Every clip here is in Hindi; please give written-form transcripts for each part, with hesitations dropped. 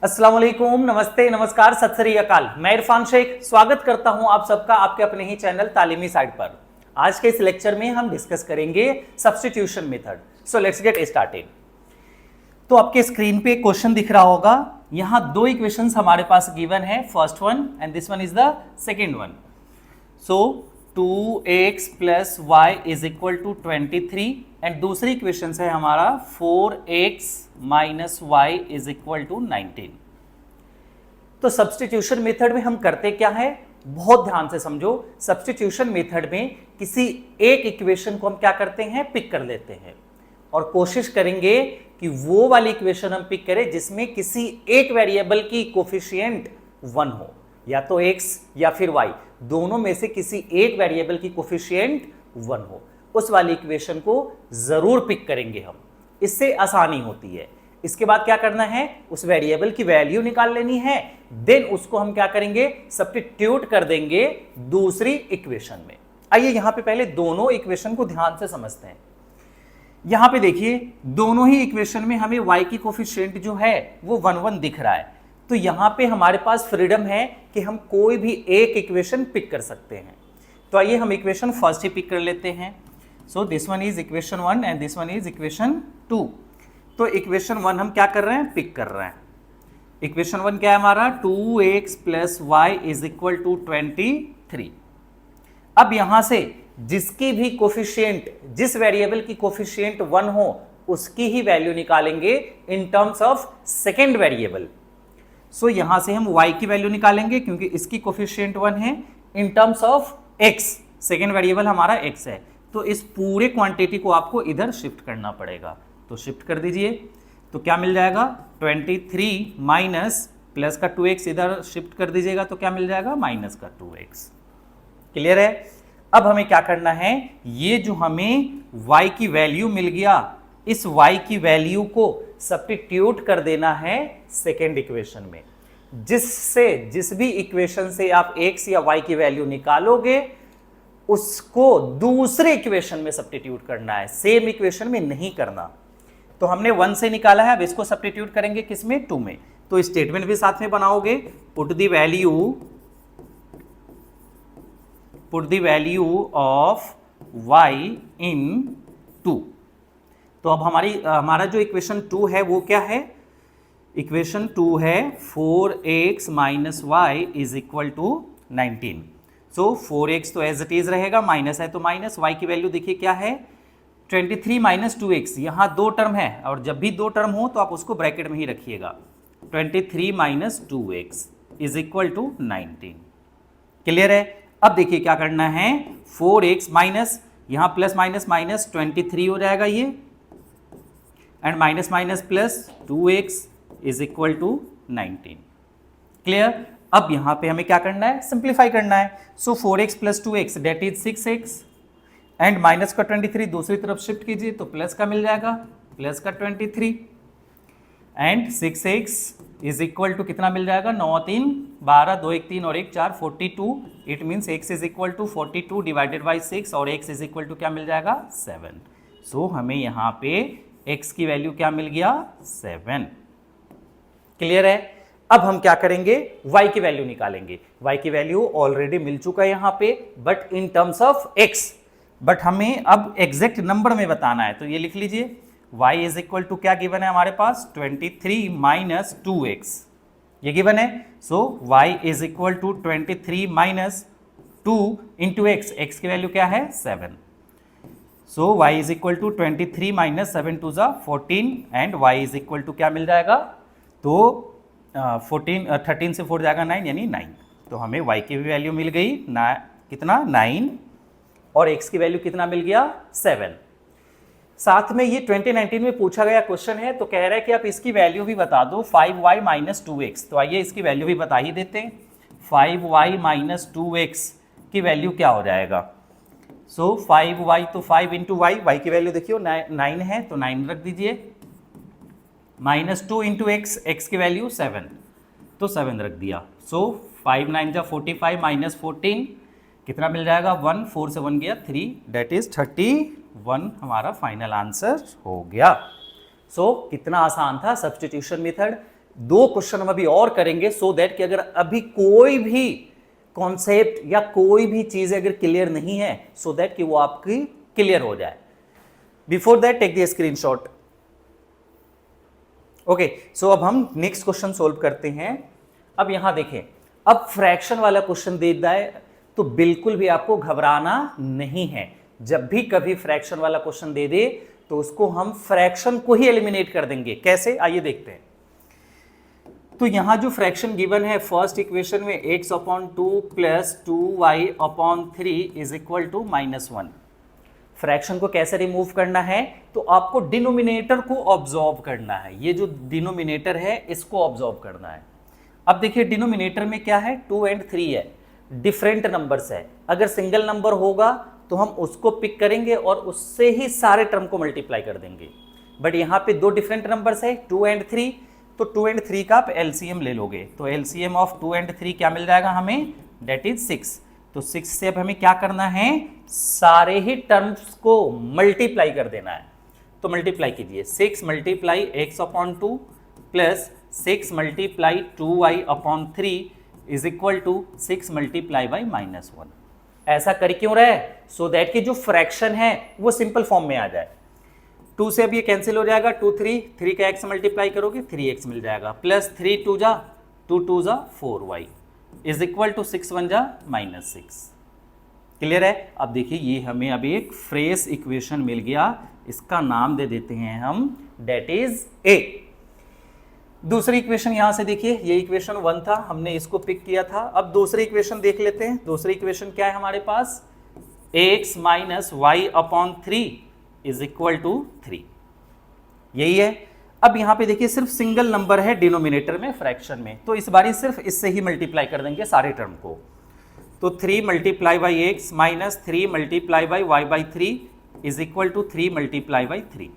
अस्सलाम वालेकुम, नमस्ते, नमस्कार, सत श्री अकाल। मैं इरफान शेख स्वागत करता हूं आप सबका आपके अपने ही चैनल तालीमी साइट पर। आज के इस लेक्चर में हम डिस्कस करेंगे substitution method. So let's get started. तो आपके स्क्रीन पे क्वेश्चन दिख रहा होगा। यहां दो इक्वेशंस हमारे पास गिवन है, first one and this one is the second one. So 2x plus y is equal to 23 and दूसरी इक्वेशन है हमारा 4x minus y is equal to 19। तो सब्स्टिट्यूशन मेथड में हम करते क्या है, बहुत ध्यान से समझो। सब्स्टिट्यूशन मेथड में किसी एक इक्वेशन को हम क्या करते हैं, पिक कर लेते हैं और कोशिश करेंगे कि वो वाली इक्वेशन हम पिक करें जिसमें किसी एक वेरिएबल की कोफिशिएंट 1 हो, या तो x या फिर y, दोनों में से किसी एक वेरिएबल की कोफिशिएंट 1 हो। उस वाली इक्वेशन को जरूर पिक करेंगे हम, इससे आसानी होती है। इसके बाद क्या करना है, उस वेरिएबल की वैल्यू निकाल लेनी है, देन उसको हम क्या करेंगे, सब्स्टिट्यूट कर देंगे दूसरी इक्वेशन में। आइए यहां पे पहले दोनों इक्वेशन को ध्यान से समझते हैं। यहां पे देखिए दोनों ही इक्वेशन में हमें y की कोफिशिएंट जो है वो 1 1 दिख रहा है। तो यहां पे हमारे पास फ्रीडम है कि हम कोई भी एक इक्वेशन पिक कर सकते हैं। तो आइए हम इक्वेशन फर्स्ट ही पिक कर लेते हैं। So this one is equation 1 and this one is equation 2। तो इक्वेशन 1 हम क्या कर रहे हैं, पिक कर रहे हैं। इक्वेशन 1 क्या है हमारा, 2x plus y is equal to 23। अब यहां से जिसकी भी कोफिशिएंट, जिस वेरिएबल की कोफिशिएंट 1 हो उसकी ही वैल्यू निकालेंगे in terms of second variable. So यहां से हम y की वैल्यू निकालेंगे क्योंकि इसकी कोफिशिएंट 1 है, इन terms of x, second variable हमारा x है। तो इस पूरे क्वांटिटी को आपको इधर शिफ्ट करना पड़ेगा, तो शिफ्ट कर दीजिए। तो क्या मिल जाएगा, 23 माइनस प्लस का 2x इधर शिफ्ट कर दीजिएगा तो क्या मिल जाएगा, माइनस का 2x। क्लियर है। अब हमें क्या करना है, ये जो हमें y की वैल्यू मिल गया, इस y की वैल्यू को सब्स्टिट्यूट कर देना है सेकेंड इक्वेशन में। जिससे जिस भी इक्वेशन से आप x या y की वैल्यू निकालोगे उसको दूसरे इक्वेशन में सब्स्टिट्यूट करना है, सेम इक्वेशन में नहीं करना। तो हमने 1 से निकाला है, अब इसको सब्स्टिट्यूट करेंगे किसमें, 2 में। तो स्टेटमेंट भी साथ में बनाओगे, put the value of y इन 2। तो अब हमारा जो इक्वेशन 2 है वो क्या है, इक्वेशन 2 है 4x minus y is equal to 19। So 4x तो एज इट इज रहेगा, माइनस है तो माइनस, y की वैल्यू देखिए क्या है, 23 माइनस 2x। यहां दो टर्म है और जब भी दो टर्म हो तो आप उसको ब्रैकेट में ही रखिएगा। 23 minus 2x is equal to 19। Clear है। अब देखिए क्या करना है, 4x माइनस, यहां प्लस माइनस माइनस 23 हो जाएगा ये, and minus minus plus 2x is equal to 19। Clear. अब यहां पे हमें क्या करना है, सिंप्लीफाई करना है। So 4x plus 2x that is 6x, and minus का 23 दूसरी तरफ शिफ्ट कीजिए तो प्लस का मिल जाएगा, प्लस का 23, and 6x is equal to कितना मिल जाएगा, 9 3 12, 2 1 3 और 1 4, 42। It means x is equal to 42 divided by 6 और x इज इक्वल टू क्या मिल जाएगा, 7। सो हमें यहां पे x की वैल्यू क्या मिल गया, 7। क्लियर है। अब हम क्या करेंगे, y की वैल्यू निकालेंगे। y की वैल्यू ऑलरेडी मिल चुका है यहां पे, but in terms of x, but हमें अब एग्जैक्ट नंबर में बताना है। तो ये लिख लीजिए, y इज इक्वल टू क्या गिवन है हमारे पास, 23 माइनस 2x, ये गिवन है। So y is equal to 23 minus 2 into x, x की वैल्यू क्या है, 7। So y is equal to 23 minus 7 टू ज़ा 14, and y is equal to क्या मिल जाएगा, तो 13 से 4 जाएगा 9, यानी 9। तो हमें y की भी वैल्यू मिल गई कितना, 9, और x की वैल्यू कितना मिल गया, 7। साथ में ये 2019 में पूछा गया क्वेश्चन है, तो कह रहा है कि आप इसकी वैल्यू भी बता दो, 5y माइनस 2x। तो आइए इसकी वैल्यू भी बता ही देते हैं। 5y माइनस 2x की वैल्यू क्या हो जाएगा, सो 5y तो 5 इंटू वाई, वाई की वैल्यू देखियो 9 है तो 9 रख दीजिए, माइनस 2 इंटू एक्स, एक्स की वैल्यू 7 तो 7 रख दिया। सो 5 9 जा 45 माइनस 14 कितना मिल जाएगा, 1, 4 से 1 गया 3, डेट इज 31 हमारा फाइनल आंसर हो गया। सो कितना आसान था सब्स्टिट्यूशन मेथड। दो क्वेश्चन हम अभी और करेंगे सो दैट कि अगर अभी कोई भी कॉन्सेप्ट या कोई भी चीज अगर क्लियर नहीं है सो दैट कि वो आपकी क्लियर हो जाए। Before that take the screenshot. Okay, so अब हम नेक्स्ट क्वेश्चन सोल्व करते हैं। अब यहां देखें, अब फ्रैक्शन वाला क्वेश्चन दे दिया है तो बिल्कुल भी आपको घबराना नहीं है। जब भी कभी फ्रैक्शन वाला क्वेश्चन दे दे तो उसको हम फ्रैक्शन को ही एलिमिनेट कर देंगे। कैसे, आइए देखते हैं। तो यहां जो फ्रैक्शन गिवन है फर्स्ट इक्वेशन में x/2 plus 2y/3 is equal to -1। Fraction को कैसे रिमूव करना है, तो आपको डिनोमिनेटर को ऑब्जॉर्व करना है। ये जो डिनोमिनेटर है इसको ऑब्जॉर्व करना है। अब देखिए डिनोमिनेटर में क्या है, 2 और 3 है, डिफरेंट नंबर्स है। अगर सिंगल नंबर होगा तो हम उसको पिक करेंगे और उससे ही सारे टर्म को मल्टीप्लाई कर देंगे। बट यहाँ पे दो डिफरेंट नंबर्स है 2 और 3, तो 2 और 3 का आप एलसीएम ले लोगे तो एलसीएम ऑफ 2 और 3 क्या मिल जाएगा हमें, डेट इज 6। तो 6 से अब हमें क्या करना है, सारे ही टर्म्स को मल्टीप्लाई कर देना है। तो मल्टीप्लाई कीजिए, 6 multiply x/2 plus 6 multiply 2y/3 is equal to 6 multiply by -1। ऐसा कर क्यों रहे, सो दैट कि जो फ्रैक्शन है वो सिंपल फॉर्म में आ जाए। 2 से अब ये कैंसिल हो जाएगा, 2 3 का x मल्टीप्लाई करोगे 3x मिल जाएगा, प्लस 3 2 जा 2 2 जा 4y इज इक्वल टू 6 1 जा -6। क्लियर है। अब देखिए ये हमें अभी एक फ्रेश इक्वेशन मिल गया, इसका नाम दे देते हैं हम, डेट इज a। दूसरी इक्वेशन यहां से देखिए, ये इक्वेशन 1 था, हमने इसको पिक किया था। अब दूसरी इक्वेशन देख लेते हैं। दूसरी इक्वेशन क्या है हमारे पास, x minus y/3 is equal to 3, यही है। अब यहां पे देखिए सिर्फ सिंगल नंबर है डिनोमिनेटर में, फ्रैक्शन में, तो इस बारी सिर्फ इससे ही मल्टीप्लाई कर देंगे सारे टर्म को। तो 3 multiply by x minus 3 multiply by y/3 is equal to 3 multiply by 3।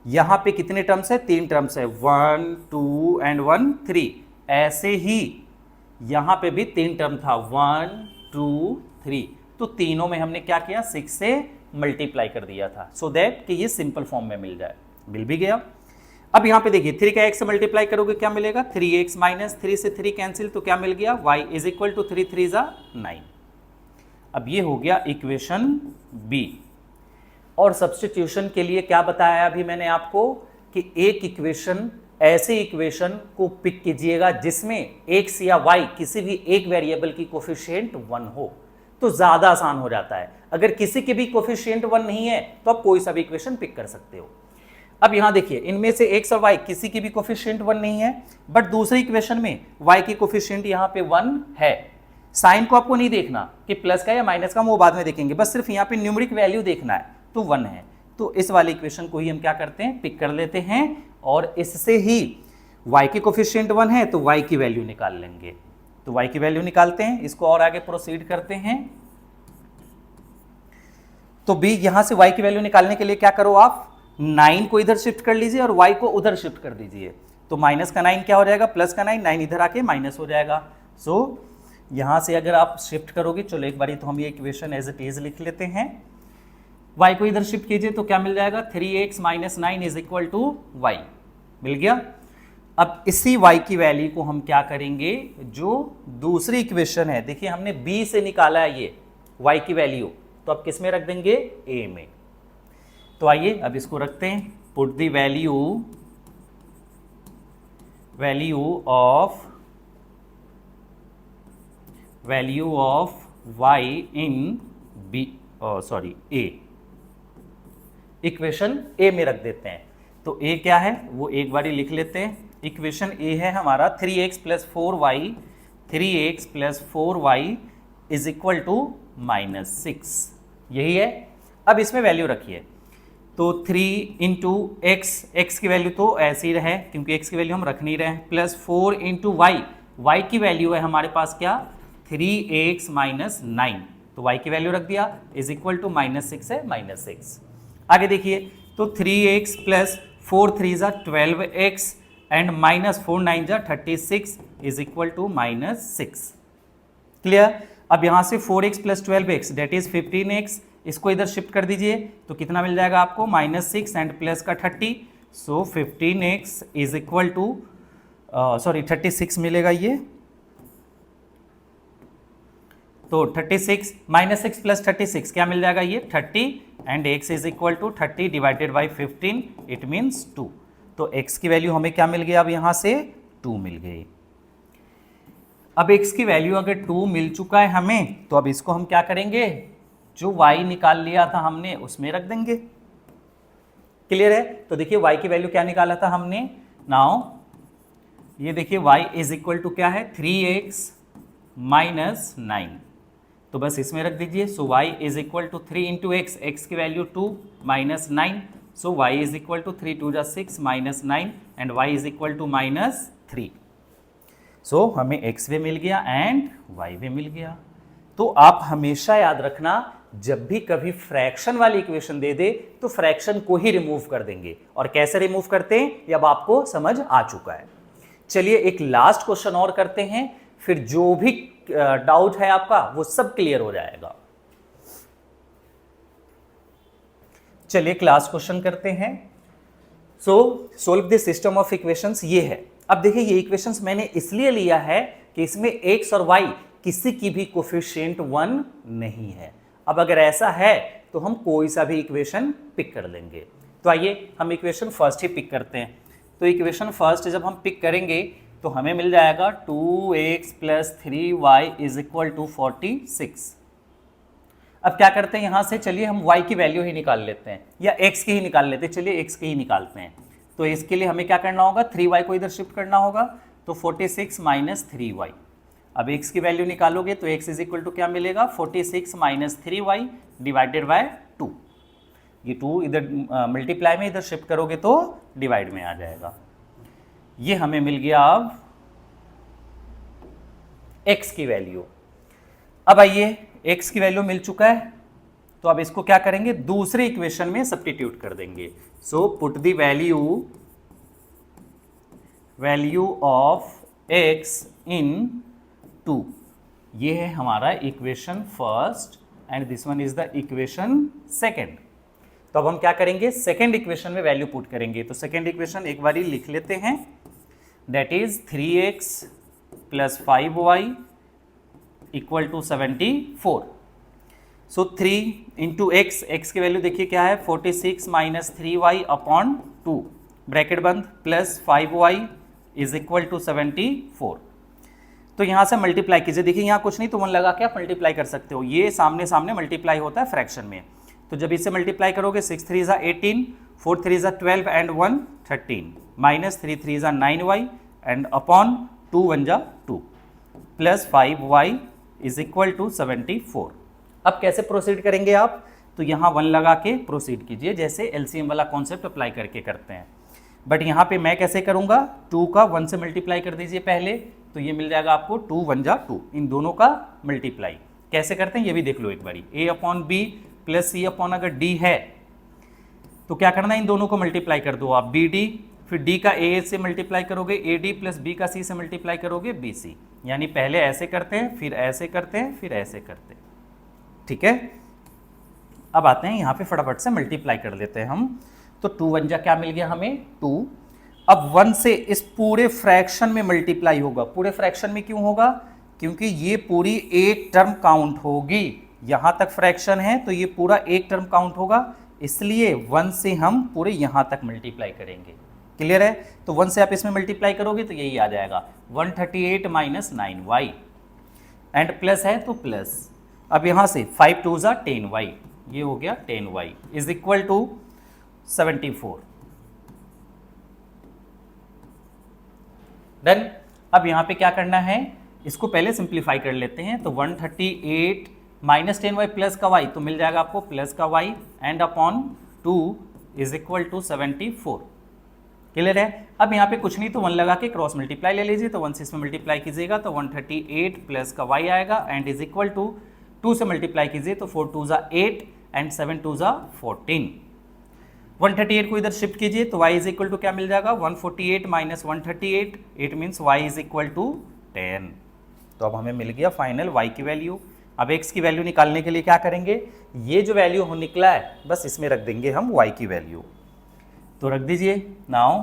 यहां पे कितने टर्म्स है, 3 टर्म्स है, 1 2 एंड 1 3। ऐसे ही यहां पे भी 3 टर्म था, 1 2 3, तो तीनों में हमने क्या किया, 6 से मल्टीप्लाई कर दिया था सो दैट कि ये सिंपल फॉर्म में मिल जाए। मिल भी गया। अब यहां पे देखिए 3 का x से मल्टीप्लाई करोगे क्या मिलेगा, 3x माइनस 3 से 3 कैंसिल तो क्या मिल गया, y इज इक्वल टू 3 3 जा 9। अब ये हो गया इक्वेशन बी। और सब्स्टिट्यूशन के लिए क्या बताया अभी मैंने आपको कि एक इक्वेशन, ऐसे इक्वेशन को पिक कीजिएगा जिसमें x या y किसी भी एक वेरिएबल की कोफिशिएंट 1 हो, तो ज्यादा आसान हो जाता है। अगर किसी के भी कोफिशिएंट 1 नहीं है तो आप कोई सा भी इक्वेशन पिक कर सकते हो। अब यहां देखिए इनमें से x और y किसी की भी कोफिशिएंट 1 नहीं है, बट दूसरी इक्वेशन में y की कोफिशिएंट यहां पे 1 है। साइन को आपको नहीं देखना कि प्लस का या माइनस का, वो बाद में देखेंगे, बस सिर्फ यहां पे न्यूमेरिक वैल्यू देखना है, तो 1 है। तो इस वाली इक्वेशन को ही हम क्या करते हैं, पिक कर लेते हैं और इससे ही y की कोफिशिएंट 1 है तो y की वैल्यू निकाल लेंगे। तो y की वैल्यू निकालते हैं, इसको और आगे प्रोसीड करते हैं। तो b यहां से y की वैल्यू निकालने के लिए क्या करो आप, 9 को इधर शिफ्ट कर लीजिए और y को उधर शिफ्ट कर दीजिए। तो माइनस का 9 क्या हो जाएगा, प्लस का 9 इधर आके माइनस हो जाएगा। सो यहां से अगर आप शिफ्ट करोगे, चलो एक बारी तो हम ये इक्वेशन एज इट इज लिख लेते हैं। y को इधर शिफ्ट कीजिए तो क्या मिल जाएगा, 3x minus 9 is equal to y। मिल गया। अब इसी y की वैल्यू को हम क्या करेंगे, जो दूसरी इक्वेशन है, देखिए हमने b से निकाला है ये y की वैल्यू, तो अब किस में रख देंगे, a में। तो आइए अब इसको रखते हैं, put the value of y in b, a, equation a में रख देते हैं। तो a क्या है वो एक बारी लिख लेते हैं। इक्वेशन a है हमारा 3x plus 4y is equal to -6, यही है। अब इसमें वैल्यू रखिए, तो 3 इंटू एक्स की वैल्यू तो ऐसे ही रहे क्योंकि x की वैल्यू हम रख नहीं रहे हैं, प्लस 4 इंटू वाई की वैल्यू है हमारे पास क्या, 3x माइनस 9, तो y की वैल्यू रख दिया इज इक्वल टू -6 है, -6। आगे देखिए, तो 3x प्लस 4 3 जा 12x एंड माइनस 4 9 जा 36 इज इक्वल टू -6। क्लियर। अब यहां से 4x plus 12x date is 15x, इसको इधर शिफ्ट कर दीजिए तो कितना मिल जाएगा आपको, -6 एंड प्लस का 30, so 15x is equal to sorry 36 मिलेगा ये, तो 36 -6 + 36 क्या मिल जाएगा ये 30 and x is equal to 30 divided by 15 it means 2। तो x की वैल्यू हमें क्या मिल गया, अब यहां से 2 मिल गई। अब x की वैल्यू अगर 2 मिल चुका है हमें, तो अब इसको हम क्या करेंगे, जो y निकाल लिया था हमने उसमें रख देंगे। क्लियर है? तो देखिए y की वैल्यू क्या निकाला था हमने, नाउ ये देखिए y इज इक्वल टू क्या है 3x - 9, तो बस इसमें रख दीजिए। So y is equal to 3 into x, x की value 2 - 9, so y is equal to 3 2 = 6 - 9 and y is equal to -3। So हमें x भी मिल गया एंड y भी मिल गया। तो आप हमेशा याद रखना, जब भी कभी फ्रैक्शन वाली इक्वेशन दे दे तो फ्रैक्शन को ही रिमूव कर देंगे, और कैसे रिमूव करते हैं ये अब आपको समझ आ चुका है। चलिए एक लास्ट क्वेश्चन और करते हैं, फिर जो भी डाउट है आपका वो सब क्लियर हो जाएगा। चलिए क्लास क्वेश्चन करते हैं। So solve the system of equations ये है। अब देखिए ये इक्वेशंस मैंने इसलिए लिया है कि इसमें x और y किसी की भी कोफिशिएंट 1 नहीं है। अब अगर ऐसा है तो हम कोई सा भी इक्वेशन पिक कर लेंगे। तो आइए हम इक्वेशन फर्स्ट ही पिक करते हैं। तो इक्वेशन फर्स्ट जब हम पिक करेंगे तो हमें मिल जाएगा 2x + 3y is equal to 46। अब क्या करते हैं, यहां से चलिए हम y की वैल्यू ही निकाल लेते हैं, या x की ही निकाल लेते हैं। चलिए x की ही निकालते हैं। तो इसके लिए हमें क्या करना होगा, 3y को इधर शिफ्ट करना होगा, तो 46 - 3y। अब x की वैल्यू निकालोगे तो x इज इक्वल टू क्या मिलेगा, 46 - 3y डिवाइडेड बाय 2। ये 2 इधर मल्टीप्लाई में इधर शिफ्ट करोगे तो डिवाइड में आ जाएगा। ये हमें मिल गया अब x की वैल्यू। अब आइए x की वैल्यू मिल चुका है, तो अब इसको क्या करेंगे, दूसरे इक्वेशन में सब्स्टिट्यूट कर देंगे। So put the value of x in 2। ये है हमारा equation first and this one is the equation second. तो अब हम क्या करेंगे, सेकेंड इक्वेशन में वैल्यू पुट करेंगे। तो सेकेंड इक्वेशन एक बार लिख लेते हैं, that is 3x + 5y equal to 74। So 3 into x, x की वैल्यू देखिए क्या है, 46 - 3y अपॉन 2 ब्रैकेट बंद plus 5y is equal to 74। तो यहाँ से मल्टीप्लाई कीजिए, देखिए यहाँ कुछ नहीं तो 1 लगा के आप मल्टीप्लाई कर सकते हो। ये सामने सामने मल्टीप्लाई होता है फ्रैक्शन में। तो जब इससे मल्टीप्लाई करोगे 6 3 = 18, 4 3 = 12 and 1 13, -3 3 = 9y and upon 2 1 = 2 plus 5y is equal to 74। अब कैसे प्रोसीड करेंगे आप, तो यहाँ 1 लगा के प्रोसीड कीजिए, जैसे एलसीएम वाला कॉन्सेप्ट अप्लाई करके करते हैं। बट यहाँ पे मैं कैसे करूँगा, 2 का 1 से मल्टीप्लाई कर दीजिए पहले, तो ये मिल जाएगा आपको 2 1 = 2। इन दोनों का मल्टीप्लाई कैसे करते हैं ये भी देख लो एक बारी। a/b प्लस c/ अगर d है तो क्या करना है, इन दोनों को मल्टीप्लाई कर दो आप, bd, फिर d का a से मल्टीप्लाई करोगे ad प्लस b का c से मल्टीप्लाई करोगे bc। यानी पहले ऐसे करते हैं, फिर ऐसे करते हैं, फिर ऐसे करते हैं। ठीक है, अब आते हैं यहाँ पे फटाफट से मल्टीप्लाई कर लेते हैं हम। तो 2 1 = क्या मिल गया हमें 2। अब 1 से इस पूरे फ्रैक्शन में मल्टीप्लाई होगा। पूरे फ्रैक्शन में क्यों होगा, क्योंकि ये पूरी एक टर्म काउंट होगी। यहां तक फ्रैक्शन है तो ये पूरा एक टर्म काउंट होगा, इसलिए 1 से हम पूरे यहां तक मल्टीप्लाई करेंगे। क्लियर है? तो 1 से आप इसमें मल्टीप्लाई करोगे तो यही आ जाएगा 138 - 9y एंड प्लस है तो प्लस। अब यहां से 5 2 = 10y, ये हो गया 10y is equal to 74। Done. अब यहाँ पे क्या करना है, इसको पहले सिंप्लीफाई कर लेते हैं। तो 138 - 10y प्लस का y, तो मिल जाएगा आपको प्लस का y and upon 2 is equal to 74। Clear है? अब यहाँ पे कुछ नहीं तो 1 लगा के क्रॉस मल्टीप्लाई ले लीजिए। तो 1 से इसमें मल्टीप्लाई कीजिएगा तो 138 प्लस का y आएगा एंड इज इक्वल टू 2 से मल्टीप्लाई कीजिए तो 4 2 = 8 एंड 7 2 = 14। 138 को इधर शिफ्ट कीजिए तो y इज इक्वल टू क्या मिल जाएगा, 148 - 138 it means y is equal to 10। तो अब हमें मिल गया फाइनल y की वैल्यू। अब x की वैल्यू निकालने के लिए क्या करेंगे, ये जो वैल्यू हो निकला है बस इसमें रख देंगे हम y की वैल्यू। तो रख दीजिए। Now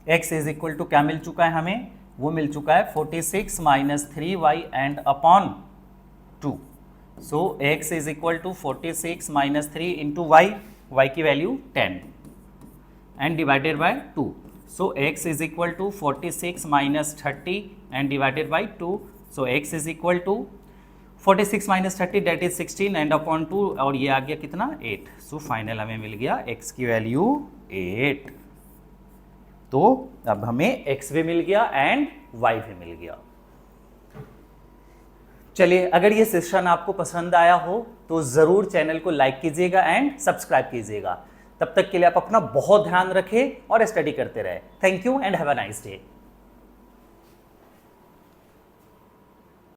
x is equal to क्या मिल चुका है हमें, वो मिल चुका है 46 minus 3y and upon 2। So x is equal to 46 minus 3 into y की value 10 and divided by 2। So x is equal to 46 minus 30 and divided by 2। So x is equal to 46 minus 30 that is 16 and upon 2 और ये आ गया कितना 8। सो फाइनल हमें मिल गया x की वैल्यू 8। तो अब हमें x भी मिल गया एंड y भी मिल गया। चलिए, अगर ये सेशन आपको पसंद आया हो तो जरूर चैनल को लाइक कीजिएगा एंड सब्सक्राइब कीजिएगा। तब तक के लिए आप अपना बहुत ध्यान रखें और स्टडी करते रहे। Thank you and have a nice day.